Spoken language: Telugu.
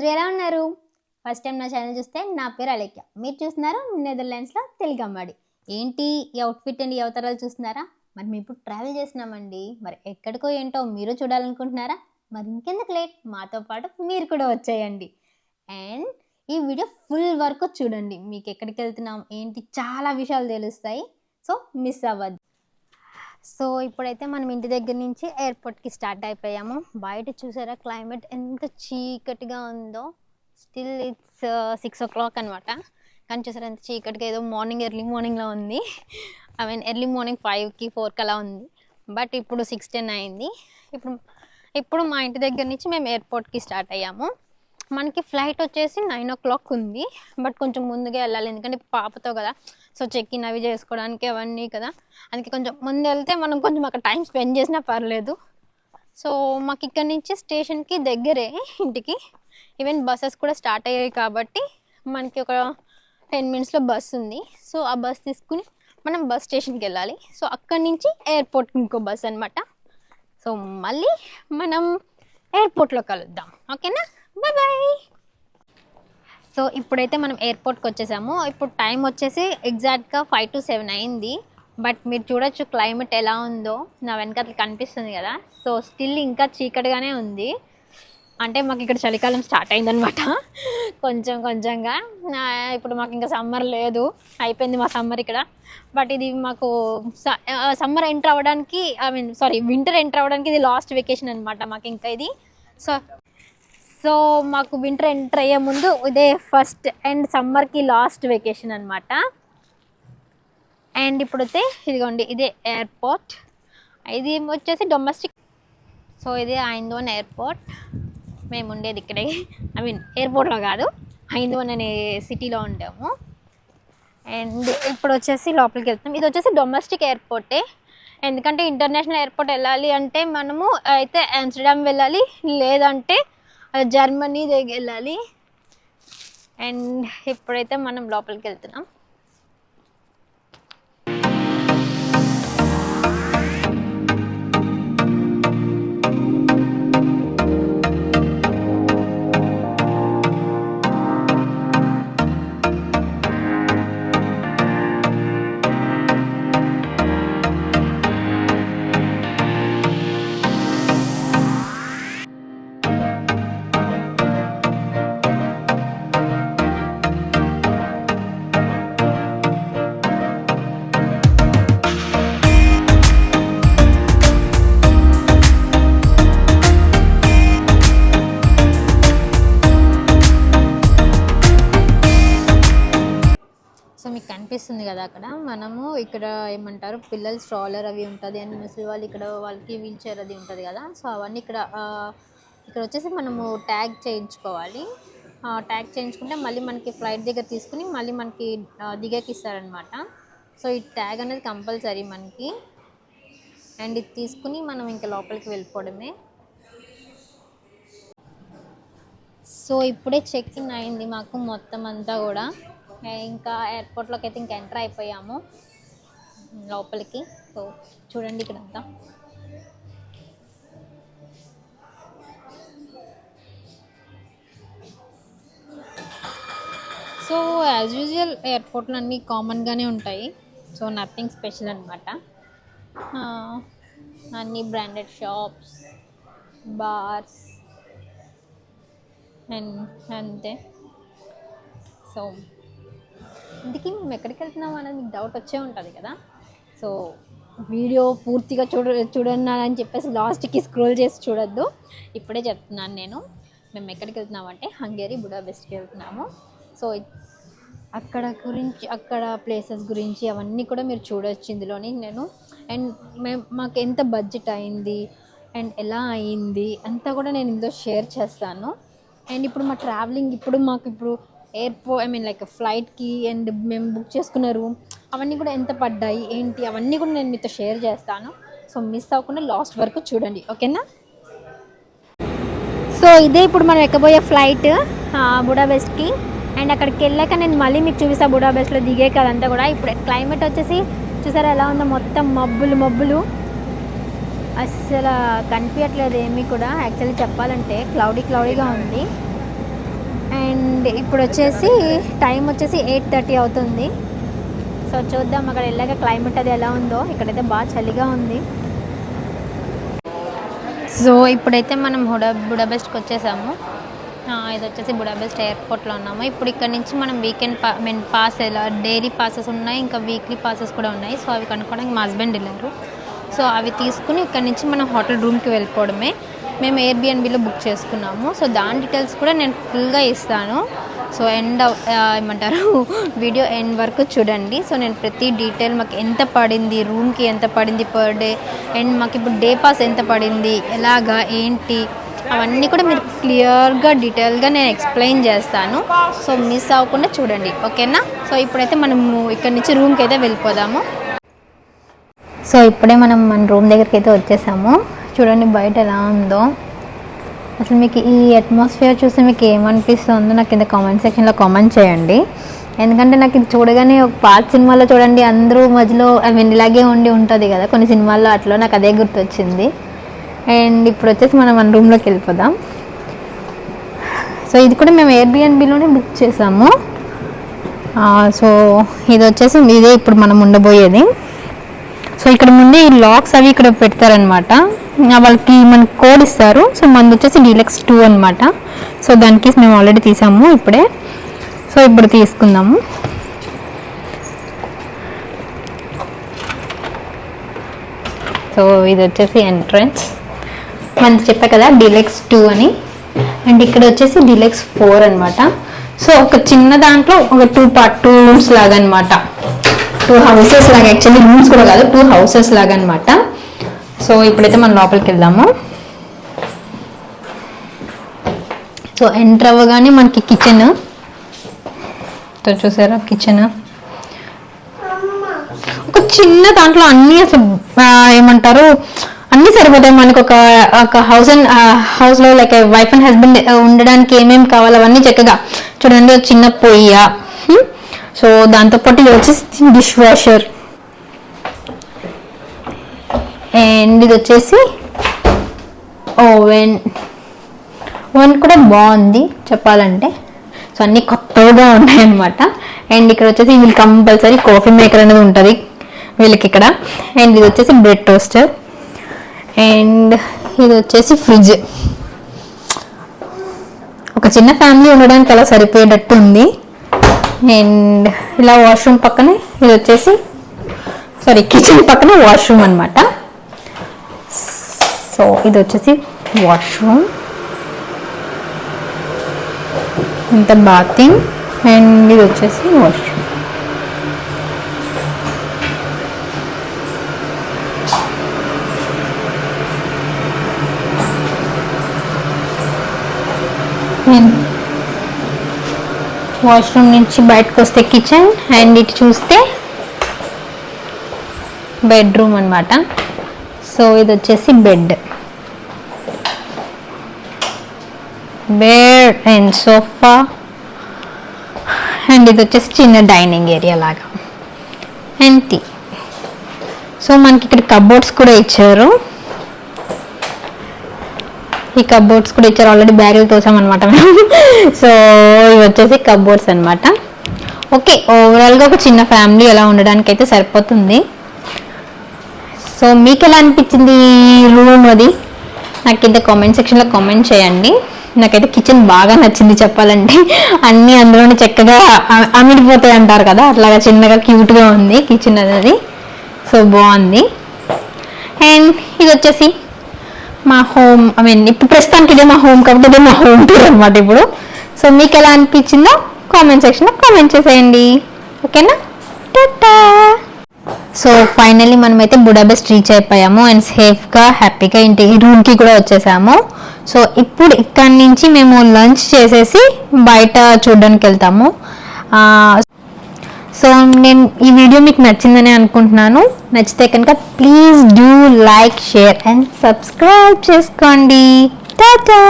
అందరూ ఎలా ఉన్నారు? ఫస్ట్ టైం నా ఛానల్ చూస్తే నా పేరు అలేఖ్య. మీరు చూస్తున్నారు నెదర్లాండ్స్లో తెలుగు అమ్మాడి. ఏంటి ఈ అవుట్ఫిట్ అండ్ ఈ అవతారాలు చూస్తున్నారా? మరి మేము ఇప్పుడు ట్రావెల్ చేస్తున్నామండి. మరి ఎక్కడికో ఏంటో మీరు చూడాలనుకుంటున్నారా? మరి ఇంకెందుకు లేట్, మాతో పాటు మీరు కూడా వచ్చేయండి. అండ్ ఈ వీడియో ఫుల్ వరకు చూడండి. మీకు ఎక్కడికి వెళ్తున్నాం ఏంటి చాలా విషయాలు తెలుస్తాయి. సో మిస్ అవ్వద్దు. సో ఇప్పుడైతే మనం ఇంటి దగ్గర నుంచి ఎయిర్పోర్ట్కి స్టార్ట్ అయిపోయాము. బయట చూసారా క్లైమేట్ ఎంత చీకటిగా ఉందో. స్టిల్ ఇట్స్ 6 o'clock అనమాట. కానీ చూసారా ఎంత చీకటిగా, ఏదో ఎర్లీ మార్నింగ్లో ఉంది. ఎర్లీ మార్నింగ్ 5కి 4కి అలా ఉంది. బట్ ఇప్పుడు 6:10 అయింది. ఇప్పుడు మా ఇంటి దగ్గర నుంచి మేము ఎయిర్పోర్ట్కి స్టార్ట్ అయ్యాము. మనకి ఫ్లైట్ వచ్చేసి 9 o'clock ఉంది. బట్ కొంచెం ముందుగా వెళ్ళాలి, ఎందుకంటే పాపతో కదా. సో చెక్ ఇన్ అవి చేసుకోవడానికి అవన్నీ కదా, అందుకే కొంచెం ముందు వెళ్తే మనం కొంచెం అక్కడ టైం స్పెండ్ చేసినా పర్లేదు. సో మాకు ఇక్కడ నుంచి స్టేషన్కి దగ్గరే ఇంటికి. ఈవెన్ బస్సెస్ కూడా స్టార్ట్ అయ్యాయి కాబట్టి మనకి ఒక 10 minutesలో బస్ ఉంది. సో ఆ బస్ తీసుకుని మనం బస్ స్టేషన్కి వెళ్ళాలి. సో అక్కడి నుంచి ఎయిర్పోర్ట్కి ఇంకో బస్ అనమాట. సో మళ్ళీ మనం ఎయిర్పోర్ట్లో కలుద్దాం, ఓకేనా? Bye bye. సో ఇప్పుడైతే మనం ఎయిర్పోర్ట్కి వచ్చేసాము. ఇప్పుడు టైం వచ్చేసి ఎగ్జాక్ట్గా 5 to 7 అయింది. బట్ మీరు చూడొచ్చు క్లైమేట్ ఎలా ఉందో, నా వెనకాల కనిపిస్తుంది కదా. సో స్టిల్ ఇంకా చీకటిగానే ఉంది. అంటే మాకు ఇక్కడ చలికాలం స్టార్ట్ అయిందనమాట కొంచెంగా. ఇప్పుడు మాకు ఇంకా సమ్మర్ లేదు, అయిపోయింది మా సమ్మర్ ఇక్కడ. బట్ ఇది మాకు సమ్మర్ ఎంటర్ అవ్వడానికి వింటర్ ఎంటర్ అవ్వడానికి ఇది లాస్ట్ వెకేషన్ అనమాట మాకు ఇంకా ఇది. సో మాకు వింటర్ ఎంటర్ అయ్యే ముందు ఇదే ఫస్ట్ అండ్ సమ్మర్కి లాస్ట్ వెకేషన్ అనమాట. అండ్ ఇప్పుడైతే ఇదిగోండి ఇదే ఎయిర్పోర్ట్. ఇది వచ్చేసి డొమెస్టిక్. సో ఇది ఐందోన్ ఎయిర్పోర్ట్. మేము ఉండేది ఇక్కడే, ఎయిర్పోర్ట్లో కాదు, ఐందోన్ అనే సిటీలో ఉంటాము. అండ్ ఇప్పుడు వచ్చేసి లోపలికి వెళ్తాం. ఇది వచ్చేసి డొమెస్టిక్ ఎయిర్పోర్టే, ఎందుకంటే ఇంటర్నేషనల్ ఎయిర్పోర్ట్ వెళ్ళాలి అంటే మనము అయితే ఆమ్స్టర్డామ్ వెళ్ళాలి, లేదంటే జర్మనీ దగ్గర వెళ్ళాలి. అండ్ ఇప్పుడైతే మనం లోపలికి వెళ్తున్నాం. మీకు కనిపిస్తుంది కదా అక్కడ మనము ఇక్కడ ఏమంటారు పిల్లలు స్ట్రాలర్ అవి ఉంటుంది, అండ్ ముసలి వాళ్ళు ఇక్కడ వాళ్ళకి వీల్ చైర్ అది ఉంటుంది కదా. సో అవన్నీ ఇక్కడ వచ్చేసి మనము ట్యాగ్ చేయించుకోవాలి. ట్యాగ్ చేయించుకుంటే మళ్ళీ మనకి ఫ్లైట్ దగ్గర తీసుకుని మళ్ళీ మనకి దిగేకి ఇస్తారనమాట. సో ఈ ట్యాగ్ అనేది కంపల్సరీ మనకి. అండ్ ఇది తీసుకుని మనం ఇంకా లోపలికి వెళ్ళిపోవడమే. సో ఇప్పుడే చెక్ ఇన్ అయింది మాకు మొత్తం అంతా కూడా. ఇంకా ఎయిర్పోర్ట్లోకి అయితే ఇంకా ఎంటర్ అయిపోయాము లోపలికి. సో చూడండి ఇక్కడంతా. సో యాజ్ యూజువల్ ఎయిర్పోర్ట్లో అన్నీ కామన్గానే ఉంటాయి. సో నథింగ్ స్పెషల్ అనమాట. అన్నీ బ్రాండెడ్ షాప్స్, బార్స్ అండ్ అంతే. సో ఇందుకే మేము ఎక్కడికి వెళ్తున్నాం అనేది మీకు డౌట్ వచ్చే ఉంటుంది కదా. సో వీడియో పూర్తిగా చూడన్నా అని చెప్పేసి లాస్ట్కి స్క్రోల్ చేసి చూడొద్దు. ఇప్పుడే చెప్తున్నాను నేను. మేము ఎక్కడికి వెళ్తున్నామంటే హంగేరీ బుడాపెస్ట్కి వెళ్తున్నాము. సో అక్కడ ప్లేసెస్ గురించి అవన్నీ కూడా మీరు చూడవచ్చు ఇందులోని నేను. అండ్ మాకు ఎంత బడ్జెట్ అయింది అండ్ ఎలా అయింది అంతా కూడా నేను ఇందులో షేర్ చేస్తాను. అండ్ ఇప్పుడు మా ట్రావెలింగ్ మాకు లైక్ ఫ్లైట్కి అండ్ మేము బుక్ చేసుకున్న రూమ్ అవన్నీ కూడా ఎంత పడ్డాయి ఏంటి అవన్నీ కూడా నేను మీతో షేర్ చేస్తాను. సో మిస్ అవ్వకుండా లాస్ట్ వరకు చూడండి, ఓకేనా? సో ఇదే ఇప్పుడు మనం ఎక్కబోయే ఫ్లైట్ బుడాపెస్ట్కి. అండ్ అక్కడికి వెళ్ళాక నేను మళ్ళీ మీకు చూపిస్తాను బుడాపెస్ట్లో దిగే కదంతా కూడా. ఇప్పుడు క్లైమేట్ వచ్చేసి చూసారా ఎలా ఉందో, మొత్తం మబ్బులు అస్సలు కనిపించట్లేదు ఏమీ కూడా. యాక్చువల్లీ చెప్పాలంటే క్లౌడీగా ఉంది. అండ్ ఇప్పుడు వచ్చేసి టైం వచ్చేసి 8:30 అవుతుంది. సో చూద్దాం అక్కడ వెళ్ళాక క్లైమేట్ అది ఎలా ఉందో. ఇక్కడైతే బాగా చలిగా ఉంది. సో ఇప్పుడైతే మనం బుడాపెస్ట్కి వచ్చేసాము. ఇది వచ్చేసి బుడాపెస్ట్ ఎయిర్పోర్ట్లో ఉన్నాము. ఇప్పుడు ఇక్కడ నుంచి మనం వీకెండ్ పాస్ ఎలా డైలీ పాసెస్ ఉన్నాయి, ఇంకా వీక్లీ పాసెస్ కూడా ఉన్నాయి. సో అవి కనుక్కోవడానికి మా హస్బెండ్ వెళ్ళారు. సో అవి తీసుకుని ఇక్కడ నుంచి మనం హోటల్ రూమ్కి వెళ్ళిపోవడమే. మేము ఎయిర్బిఎన్బిలో బుక్ చేసుకున్నాము. సో దాని డీటెయిల్స్ కూడా నేను ఫుల్గా ఇస్తాను. సో ఏమంటారు వీడియో ఎండ్ వరకు చూడండి. సో నేను ప్రతి డీటెయిల్ మాకు ఎంత పడింది, రూమ్కి ఎంత పడింది పర్ డే, అండ్ మాకు ఇప్పుడు డే పాస్ ఎంత పడింది, ఎలాగా ఏంటి, అవన్నీ కూడా మీరు క్లియర్గా డీటెయిల్గా నేను ఎక్స్ప్లెయిన్ చేస్తాను. సో మిస్ అవ్వకుండా చూడండి, ఓకేనా? సో ఇప్పుడైతే మనము ఇక్కడ నుంచి రూమ్కి అయితే వెళ్ళిపోదాము. సో ఇప్పుడే మనం మన రూమ్ దగ్గరికి అయితే వచ్చేసాము. చూడండి బయట ఎలా ఉందో. అసలు మీకు ఈ అట్మాస్ఫియర్ చూస్తే మీకు ఏమనిపిస్తుందో నాకు కింద కామెంట్ సెక్షన్లో కామెంట్ చేయండి. ఎందుకంటే నాకు ఇది చూడగానే ఒక పాత సినిమాలో చూడండి అందరూ మధ్యలో ఇలాగే ఉంటుంది కదా కొన్ని సినిమాల్లో, అట్లా నాకు అదే గుర్తొచ్చింది. అండ్ ఇప్పుడు వచ్చేసి మనం మన రూమ్లోకి వెళ్ళిపోదాం. సో ఇది కూడా మేము ఎయిర్బిఎన్బిలోనే బుక్ చేసాము. సో ఇది వచ్చేసి ఇదే ఇప్పుడు మనం ఉండబోయేది. సో ఇక్కడ ముందే ఈ లాక్స్ అవి ఇక్కడ పెడతారనమాట. వాళ్ళకి మనకు కోడ్ ఇస్తారు. సో మనది వచ్చేసి డీలక్స్ 2 అనమాట. సో దానికి మేము ఆల్రెడీ తీసాము ఇప్పుడే. సో ఇప్పుడు తీసుకుందాము. సో ఇది వచ్చేసి ఎంట్రన్స్. మనకి చెప్పా కదా డీలక్స్ 2 అని. అండ్ ఇక్కడ వచ్చేసి డీలక్స్ 4 అనమాట. సో ఒక చిన్న దాంట్లో ఒక 2 రూమ్స్ లాగా అనమాట. 2 హౌసెస్ లాగా, యాక్చువల్లీ రూమ్స్ కూడా కాదు, 2 హౌసెస్ లాగా అనమాట. సో ఇప్పుడైతే మనం లోపలికి వెళ్దాము. సో ఎంటర్ అవ్వగానే మనకి కిచెన్. సో చూసారా కిచెన్ ఒక చిన్న దాంట్లో అన్నీ అసలు ఏమంటారు అన్నీ సరిపోతాయి మనకు. ఒక హౌస్లో లైక్ వైఫ్ అండ్ హస్బెండ్ ఉండడానికి ఏమేమి కావాలో అవన్నీ చక్కగా చూడండి. ఒక చిన్న పొయ్య, సో దాంతోపాటు ఇది వచ్చేసి డిష్ వాషర్, అండ్ ఇది వచ్చేసి ఓవెన్ కూడా బాగుంది చెప్పాలంటే. సో అన్నీ కొత్తగా ఉన్నాయన్నమాట. అండ్ ఇక్కడ వచ్చేసి వీళ్ళు కంపల్సరీ కాఫీ మేకర్ అనేది ఉంటుంది వీళ్ళకి ఇక్కడ. అండ్ ఇది వచ్చేసి బ్రెడ్ టోస్టర్, అండ్ ఇది వచ్చేసి ఫ్రిడ్జ్. ఒక చిన్న ఫ్యామిలీ ఉండడానికి అలా సరిపోయేటట్టు ఉంది. అండ్ ఇలా వాష్రూమ్ పక్కనే ఇది వచ్చేసి కిచెన్ పక్కనే వాష్రూమ్ అనమాట. సో ఇది వచ్చేసి వాష్రూమ్, ఇంత బాతింగ్, అండ్ ఇది వచ్చేసి వాష్రూమ్. వాష్రూమ్ నుంచి బయటకు వస్తే కిచెన్, అండ్ ఇటు చూస్తే బెడ్రూమ్ అనమాట. సో ఇది వచ్చేసి బెడ్ అండ్ సోఫా, అండ్ ఇది వచ్చేసి చిన్న డైనింగ్ ఏరియా లాగా, అండ్ టీ. సో మనకి ఇక్కడ కబోర్డ్స్ కూడా ఇచ్చారు. ఈ కబోర్డ్స్ కూడా ఇచ్చారు, ఆల్రెడీ బ్యాగులు తోసామన్నమాట మేము. సో ఇవి వచ్చేసి కబోర్డ్స్ అనమాట. ఓకే, ఓవరాల్గా ఒక చిన్న ఫ్యామిలీ ఎలా ఉండడానికి అయితే సరిపోతుంది. సో మీకు ఎలా అనిపించింది రూమ్ అది నాకైతే కామెంట్ సెక్షన్లో కామెంట్ చేయండి. నాకైతే కిచెన్ బాగా నచ్చింది చెప్పాలంటే. అన్నీ అందులోనే చక్కగా అమిడిపోతాయి అంటారు కదా, అట్లాగా చిన్నగా క్యూట్గా ఉంది కిచెన్ అనేది. సో బాగుంది. అండ్ ఇది వచ్చేసి మా హోమ్, ఇప్పుడు ప్రస్తుతానికి ఇదే మా హోమ్ కాబట్టి ఇదే మా హోమ్ టూర్ అనమాట ఇప్పుడు. సో మీకు ఎలా అనిపించిందో కామెంట్ సెక్షన్లో కామెంట్ చేసేయండి, ఓకేనా? టాటా. సో ఫైనల్లీ మనమైతే బుడాపెస్ట్ రీచ్ అయిపోయాము అండ్ సేఫ్గా హ్యాపీగా ఇంటి రూమ్కి కూడా వచ్చేసాము. సో ఇప్పుడు ఇక్కడి నుంచి మేము లంచ్ చేసేసి బయట చూడడానికి వెళ్తాము. సో నేను ఈ వీడియో మీకు నచ్చిందని అనుకుంటున్నాను. నచ్చితే కనుక please do like, share and subscribe చేసుకోండి. టాటా.